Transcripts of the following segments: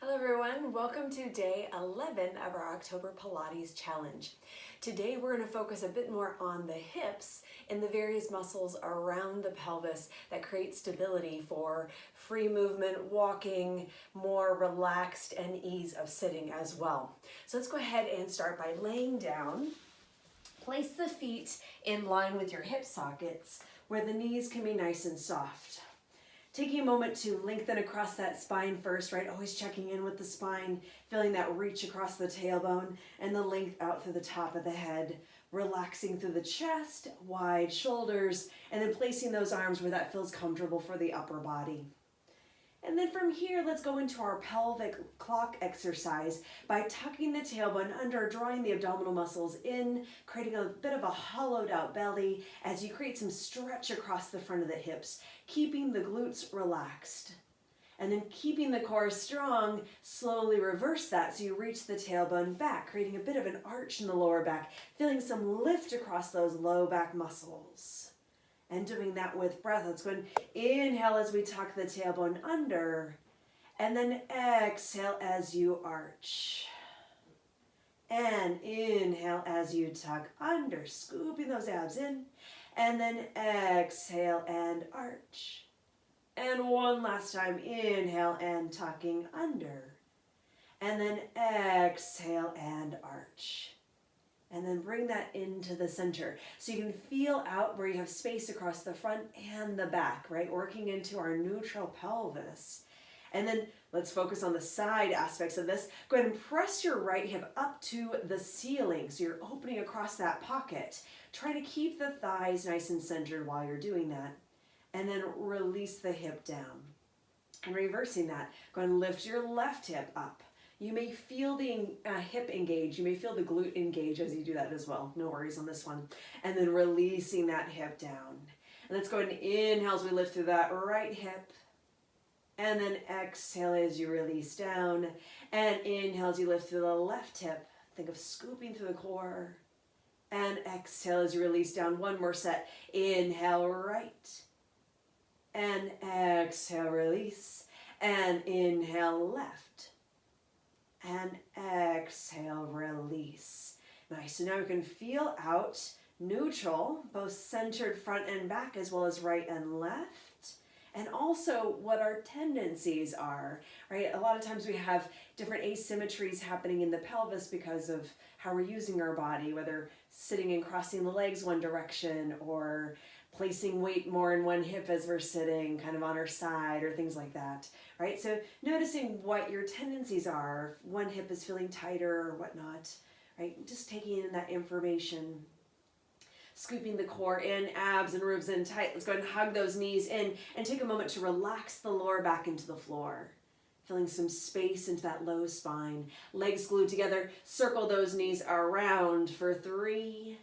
Hello everyone, welcome to day 11 of our October Pilates challenge. Today we're going to focus a bit more on the hips and the various muscles around the pelvis that create stability for free movement, walking, more relaxed and ease of sitting as well. So let's go ahead and start by laying down. Place the feet in line with your hip sockets where the knees can be nice and soft. Taking a moment to lengthen across that spine first, right? Always checking in with the spine, feeling that reach across the tailbone and the length out through the top of the head, relaxing through the chest, wide shoulders, and then placing those arms where that feels comfortable for the upper body. And then from here, let's go into our pelvic clock exercise by tucking the tailbone under, drawing the abdominal muscles in, creating a bit of a hollowed out belly as you create some stretch across the front of the hips, keeping the glutes relaxed. And then keeping the core strong, slowly reverse that so you reach the tailbone back, creating a bit of an arch in the lower back, feeling some lift across those low back muscles. And doing that with breath. Let's go and inhale as we tuck the tailbone under. And then exhale as you arch. And inhale as you tuck under, scooping those abs in. And then exhale and arch. And one last time, inhale and tucking under. And then exhale and arch. And then bring that into the center. So you can feel out where you have space across the front and the back, right? Working into our neutral pelvis. And then let's focus on the side aspects of this. Go ahead and press your right hip up to the ceiling. So you're opening across that pocket. Try to keep the thighs nice and centered while you're doing that. And then release the hip down. And reversing that, go ahead and lift your left hip up. You may feel the hip engage. You may feel the glute engage as you do that as well. No worries on this one. And then releasing that hip down. And let's go ahead and inhale as we lift through that right hip. And then exhale as you release down. And inhale as you lift through the left hip. Think of scooping through the core. And exhale as you release down. One more set. Inhale right. And exhale, release. And inhale left. And exhale, release. Nice, so now you can feel out neutral, both centered front and back as well as right and left. And also what our tendencies are, right? A lot of times we have different asymmetries happening in the pelvis because of how we're using our body, whether sitting and crossing the legs one direction or placing weight more in one hip as we're sitting kind of on our side or things like that, right? So noticing what your tendencies are, if one hip is feeling tighter or whatnot, right? Just taking in that information. Scooping the core in, abs and ribs in tight. Let's go ahead and hug those knees in and take a moment to relax the lower back into the floor. Feeling some space into that low spine. Legs glued together. Circle those knees around for 3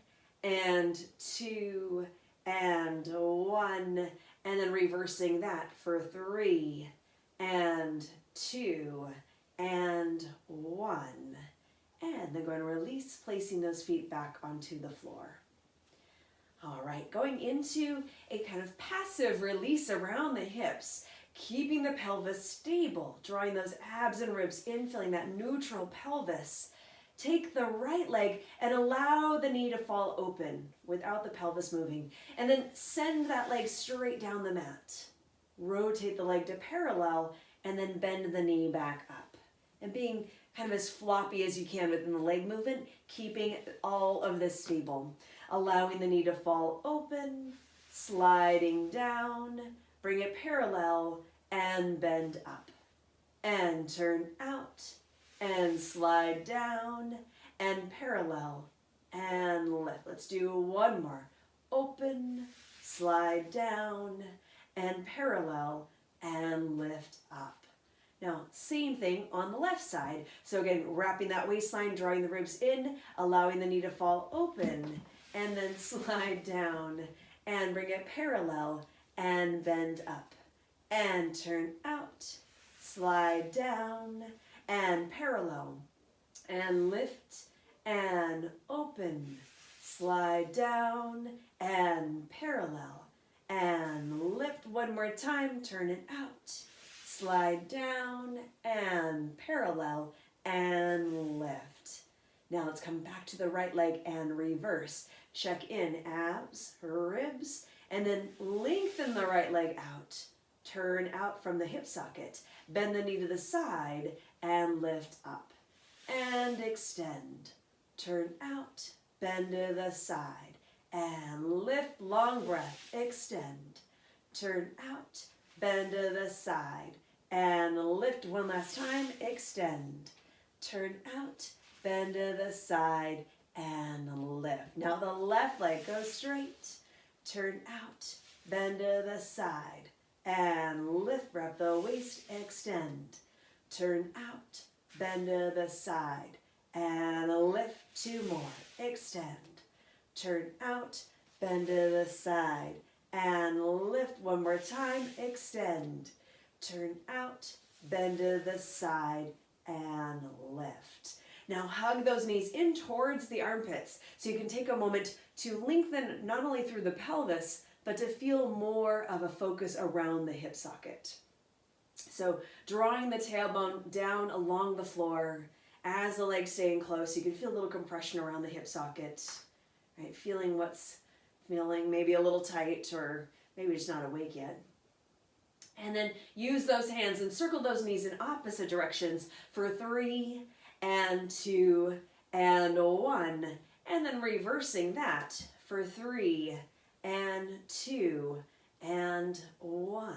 and 2 and 1. And then reversing that for 3 and 2 and 1. And then going to release, placing those feet back onto the floor. All right, going into a kind of passive release around the hips, keeping the pelvis stable, drawing those abs and ribs in, feeling that neutral pelvis. Take the right leg and allow the knee to fall open without the pelvis moving. And then send that leg straight down the mat. Rotate the leg to parallel and then bend the knee back up. And being kind of as floppy as you can within the leg movement, keeping all of this stable. Allowing the knee to fall open, sliding down, bring it parallel, and bend up. And turn out, and slide down, and parallel, and lift. Let's do one more. Open, slide down, and parallel, and lift up. Now, same thing on the left side. So again, wrapping that waistline, drawing the ribs in, allowing the knee to fall open, and then slide down, and bring it parallel, and bend up, and turn out, slide down, and parallel, and lift, and open, slide down, and parallel, and lift one more time, turn it out, slide down and parallel and lift. Now let's come back to the right leg and reverse. Check in, abs, ribs, and then lengthen the right leg out. Turn out from the hip socket. Bend the knee to the side and lift up. And extend. Turn out, bend to the side, and lift, long breath, extend. Turn out, bend to the side, and lift one last time, extend. Turn out, bend to the side, and lift. Now the left leg goes straight. Turn out, bend to the side, and lift, wrap the waist, extend. Turn out, bend to the side, and lift, two more, extend. Turn out, bend to the side, and lift one more time, extend. Turn out, bend to the side, and lift. Now hug those knees in towards the armpits so you can take a moment to lengthen not only through the pelvis, but to feel more of a focus around the hip socket. So drawing the tailbone down along the floor as the legs stay in close, you can feel a little compression around the hip socket, right? Feeling what's feeling maybe a little tight or maybe just not awake yet. And then use those hands and circle those knees in opposite directions for 3 and 2 and 1. And then reversing that for 3 and 2 and 1.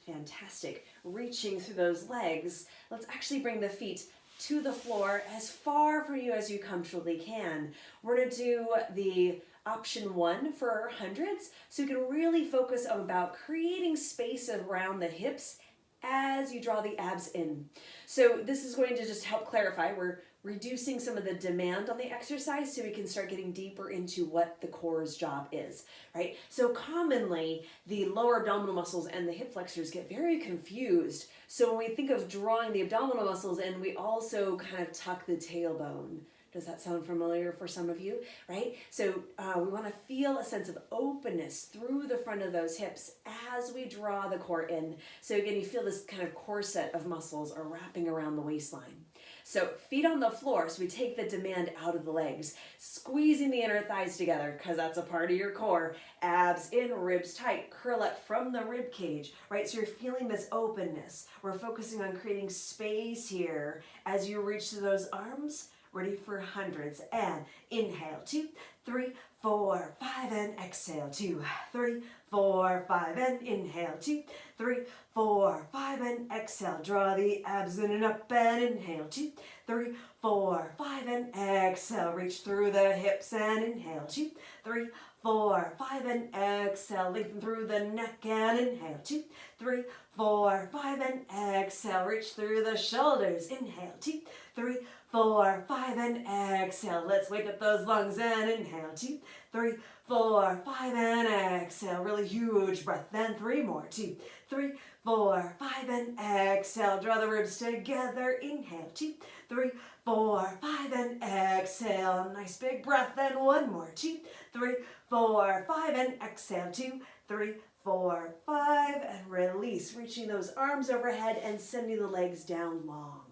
Fantastic. Reaching through those legs. Let's actually bring the feet to the floor as far from you as you comfortably can. We're going to do the option 1 for hundreds, so you can really focus on about creating space around the hips as you draw the abs in. So this is going to just help clarify. We're reducing some of the demand on the exercise so we can start getting deeper into what the core's job is, right? So commonly, the lower abdominal muscles and the hip flexors get very confused. So when we think of drawing the abdominal muscles in, we also kind of tuck the tailbone. Does that sound familiar for some of you, right? So we want to feel a sense of openness through the front of those hips as we draw the core in. So again, you feel this kind of corset of muscles are wrapping around the waistline. So feet on the floor, so we take the demand out of the legs, squeezing the inner thighs together because that's a part of your core. Abs in, ribs tight, curl up from the rib cage, right? So you're feeling this openness. We're focusing on creating space here as you reach to those arms. Ready for hundreds, and inhale, 2, 3, 4, 5, and exhale, 2, 3, 4, 5, and inhale, 2, 3, 4, 5, and exhale. Draw the abs in and up, and inhale, 2, 3, 4, 5, and exhale. Reach through the hips, and inhale, 2, 3, 4, 5, and exhale. Lengthen through the neck, and inhale, 2, 3, 4, 5, and exhale. Reach through the shoulders, inhale, 2, 3, 4, 5, and exhale. Let's wake up those lungs and inhale. 2, 3, 4, 5, and exhale. Really huge breath. Then 3 more. 2, 3, 4, 5, and exhale. Draw the ribs together. Inhale. 2, 3, 4, 5, and exhale. Nice big breath. Then 1 more. 2, 3, 4, 5, and exhale. 2, 3, 4, 5, and release. Reaching those arms overhead and sending the legs down long.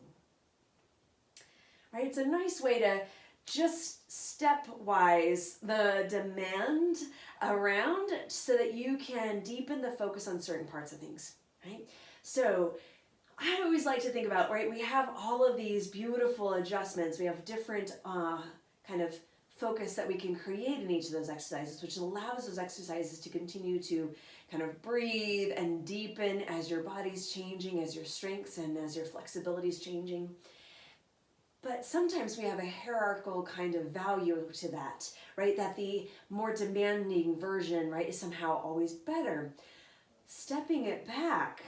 Right? It's a nice way to just stepwise the demand around so that you can deepen the focus on certain parts of things, right? So I always like to think about, right, we have all of these beautiful adjustments. We have different kind of focus that we can create in each of those exercises, which allows those exercises to continue to kind of breathe and deepen as your body's changing, as your strengths and as your flexibility is changing. But sometimes we have a hierarchical kind of value to that, right? That the more demanding version, right, is somehow always better. Stepping it back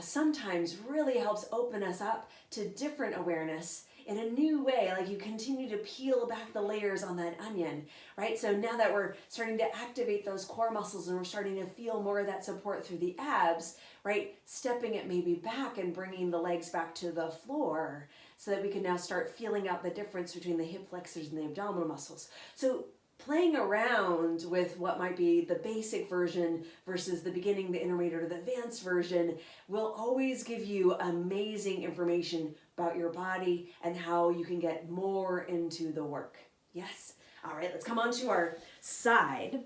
sometimes really helps open us up to different awareness in a new way, like you continue to peel back the layers on that onion, right? So now that we're starting to activate those core muscles and we're starting to feel more of that support through the abs, right? Stepping it maybe back and bringing the legs back to the floor so that we can now start feeling out the difference between the hip flexors and the abdominal muscles. So playing around with what might be the basic version versus the beginning, the intermediate, or the advanced version will always give you amazing information about your body and how you can get more into the work. Yes? All right, let's come on to our side.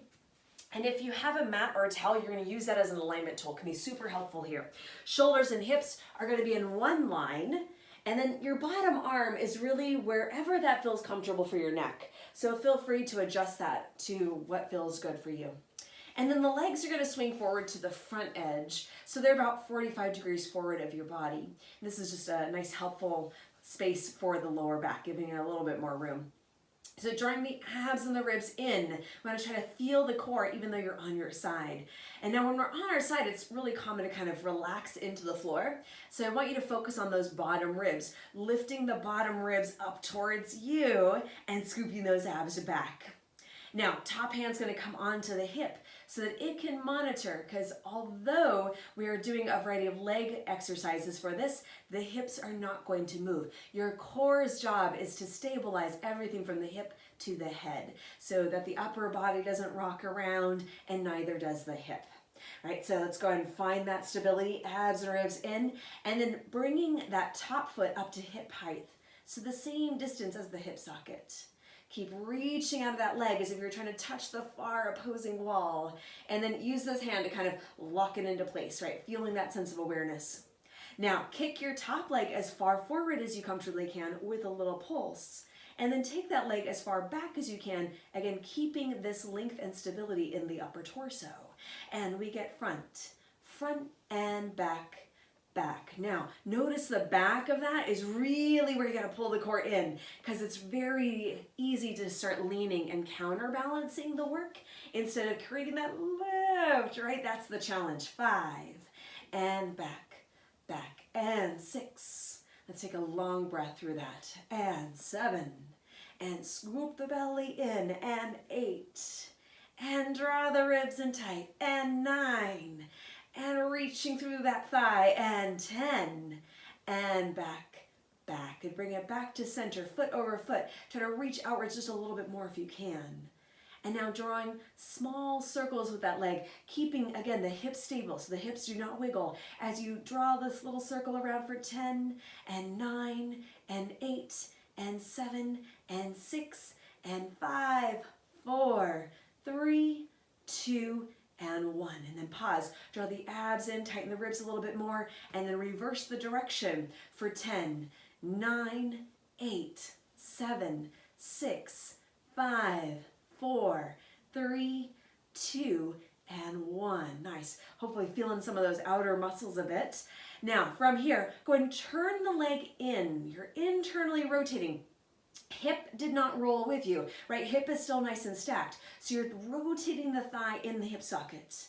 And if you have a mat or a towel, you're going to use that as an alignment tool. It can be super helpful here. Shoulders and hips are going to be in one line. And then your bottom arm is really wherever that feels comfortable for your neck. So feel free to adjust that to what feels good for you. And then the legs are going to swing forward to the front edge. So they're about 45 degrees forward of your body. This is just a nice helpful space for the lower back, giving it a little bit more room. So drawing the abs and the ribs in, we want to try to feel the core even though you're on your side. And now when we're on our side, it's really common to kind of relax into the floor. So I want you to focus on those bottom ribs, lifting the bottom ribs up towards you and scooping those abs back. Now, top hand's going to come onto the hip so that it can monitor, because although we are doing a variety of leg exercises for this, the hips are not going to move. Your core's job is to stabilize everything from the hip to the head so that the upper body doesn't rock around and neither does the hip. Right, so let's go ahead and find that stability, abs and ribs in, and then bringing that top foot up to hip height, so the same distance as the hip socket. Keep reaching out of that leg as if you're trying to touch the far opposing wall. And then use this hand to kind of lock it into place, right? Feeling that sense of awareness. Now, kick your top leg as far forward as you comfortably can with a little pulse. And then take that leg as far back as you can, again, keeping this length and stability in the upper torso. And we get front and back. Now, notice the back of that is really where you got to pull the core in, because it's very easy to start leaning and counterbalancing the work instead of creating that lift, right? That's the challenge. 5 and back, and 6. Let's take a long breath through that. And 7, and scoop the belly in, and 8, and draw the ribs in tight, and 9, and reaching through that thigh, and 10, and back, and bring it back to center, foot over foot. Try to reach outwards just a little bit more if you can. And now drawing small circles with that leg, keeping, again, the hips stable, so the hips do not wiggle as you draw this little circle around for 10, and 9, and 8, and 7, and 6, and 5, 4, 3, 2, and 1. And then pause. Draw the abs in, tighten the ribs a little bit more, and then reverse the direction for 10, 9, 8, 7, 6, 5, 4, 3, 2, and 1. Nice. Hopefully feeling some of those outer muscles a bit. Now, from here, go ahead and turn the leg in. You're internally rotating. Hip did not roll with you, right? Hip is still nice and stacked. So you're rotating the thigh in the hip socket.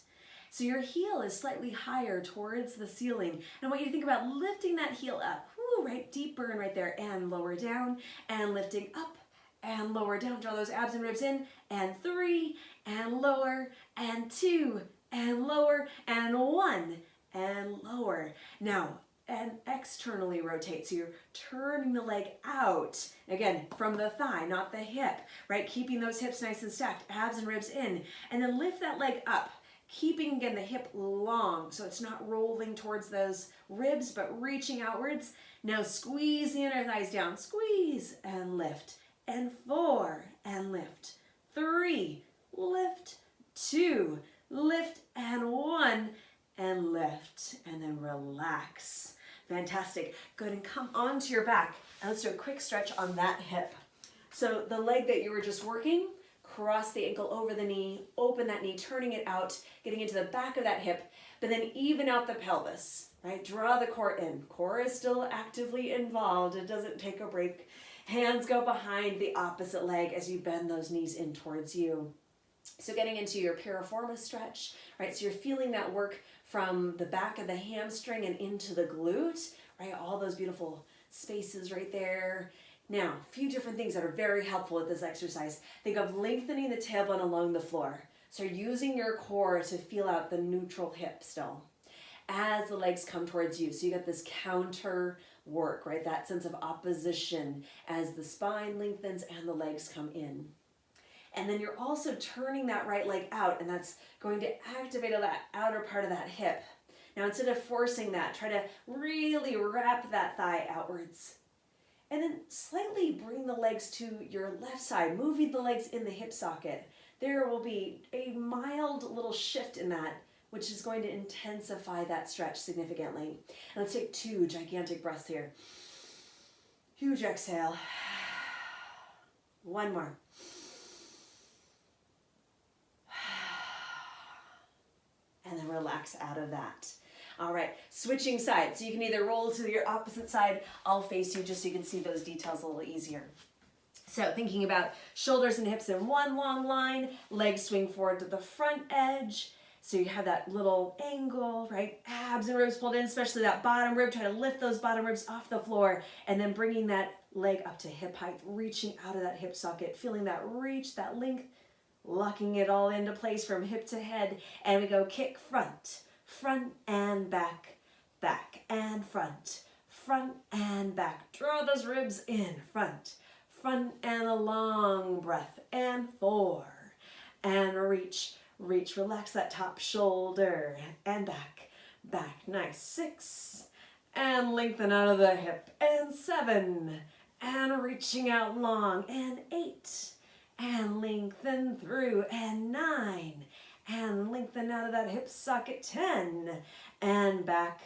So your heel is slightly higher towards the ceiling. And I want you to think about lifting that heel up. Woo, right, deep burn right there, and lower down, and lifting up, and lower down. Draw those abs and ribs in, and 3, and lower, and 2, and lower, and 1, and lower. Now, and externally rotate. So you're turning the leg out, again, from the thigh, not the hip, right? Keeping those hips nice and stacked, abs and ribs in, and then lift that leg up, keeping, again, the hip long, so it's not rolling towards those ribs, but reaching outwards. Now squeeze the inner thighs down, squeeze, and lift, and 4, and lift, 3, lift, 2, lift, and 1, and lift, and then relax. Fantastic. Go ahead and come onto your back, and let's do a quick stretch on that hip. So the leg that you were just working, cross the ankle over the knee, open that knee, turning it out, getting into the back of that hip, but then even out the pelvis, right? Draw the core in. Core is still actively involved. It doesn't take a break. Hands go behind the opposite leg as you bend those knees in towards you. So getting into your piriformis stretch, right? So you're feeling that work from the back of the hamstring and into the glute, right? All those beautiful spaces right there. Now, a few different things that are very helpful with this exercise. Think of lengthening the tailbone along the floor. So using your core to feel out the neutral hip still as the legs come towards you. So you get this counter work, right? That sense of opposition as the spine lengthens and the legs come in. And then you're also turning that right leg out, and that's going to activate that outer part of that hip. Now instead of forcing that, try to really wrap that thigh outwards. And then slightly bring the legs to your left side, moving the legs in the hip socket. There will be a mild little shift in that, which is going to intensify that stretch significantly. And let's take 2 gigantic breaths here. Huge exhale. 1 more. And then relax out of that. All right, switching sides. So you can either roll to your opposite side. I'll face you just so you can see those details a little easier. So thinking about shoulders and hips in one long line, legs swing forward to the front edge. So you have that little angle, right? Abs and ribs pulled in, especially that bottom rib. Try to lift those bottom ribs off the floor and then bringing that leg up to hip height, reaching out of that hip socket, feeling that reach, that length, locking it all into place from hip to head. And we go kick front, front and back, back and front and back. Draw those ribs in, front and a long breath, and 4, and reach, relax that top shoulder, and back, nice, 6, and lengthen out of the hip, and 7, and reaching out long, and 8, and lengthen through, and 9, and lengthen out of that hip socket, 10, and back,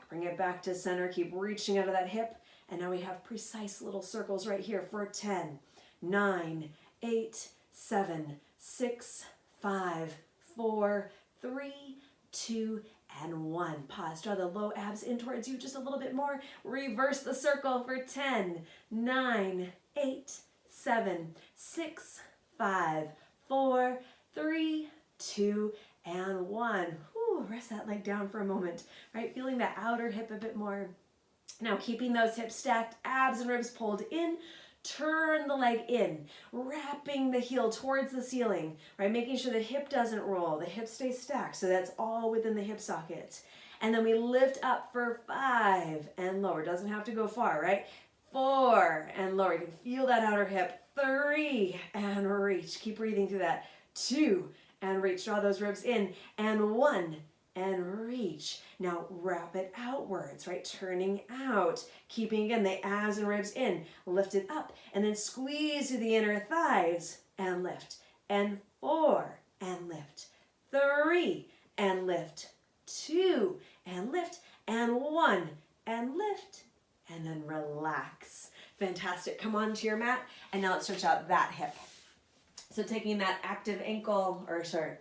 bring it back to center, keep reaching out of that hip. And now we have precise little circles right here for 10, 9, 8, 7, 6, 5, 4, 3, 2, and 1. Pause. Draw the low abs in towards you just a little bit more. Reverse the circle for 10, 9, 8, 7, 6, 5, 4, 3, 2, and 1. Whew, rest that leg down for a moment, right? Feeling that outer hip a bit more. Now keeping those hips stacked, abs and ribs pulled in, turn the leg in, wrapping the heel towards the ceiling, right? Making sure the hip doesn't roll, the hip stays stacked, so that's all within the hip socket. And then we lift up for 5 and lower. Doesn't have to go far, right? 4 and lower. You can feel that outer hip. 3 and reach. Keep breathing through that. 2 and reach. Draw those ribs in. And 1 and reach. Now wrap it outwards, right? Turning out, keeping again the abs and ribs in, lift it up, and then squeeze through the inner thighs and lift. And 4 and lift. 3 and lift. 2 and lift. And 1 and lift. And then relax. Fantastic. Come onto your mat, and now let's stretch out that hip. So taking that active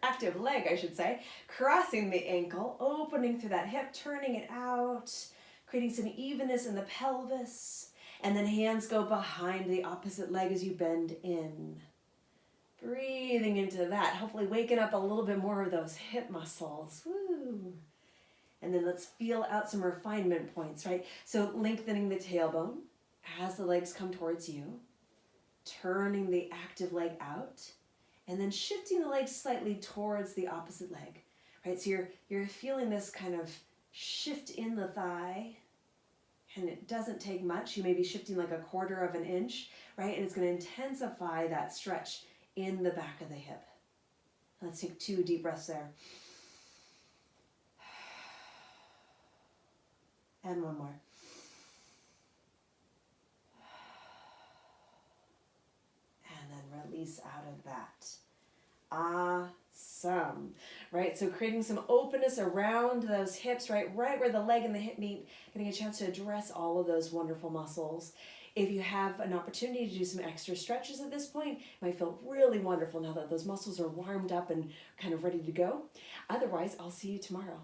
active leg, I should say, crossing the ankle, opening through that hip, turning it out, creating some evenness in the pelvis, and then hands go behind the opposite leg as you bend in. Breathing into that, hopefully waking up a little bit more of those hip muscles. Woo! And then let's feel out some refinement points, right? So lengthening the tailbone as the legs come towards you. Turning the active leg out, and then shifting the legs slightly towards the opposite leg, right? So you're feeling this kind of shift in the thigh, and it doesn't take much. You may be shifting like 1/4 of an inch, right? And it's going to intensify that stretch in the back of the hip. Let's take 2 deep breaths there. And 1 more. Release out of that. Awesome. Right, so creating some openness around those hips, right where the leg and the hip meet, getting a chance to address all of those wonderful muscles. If you have an opportunity to do some extra stretches at this point, it might feel really wonderful now that those muscles are warmed up and kind of ready to go. Otherwise, I'll see you tomorrow.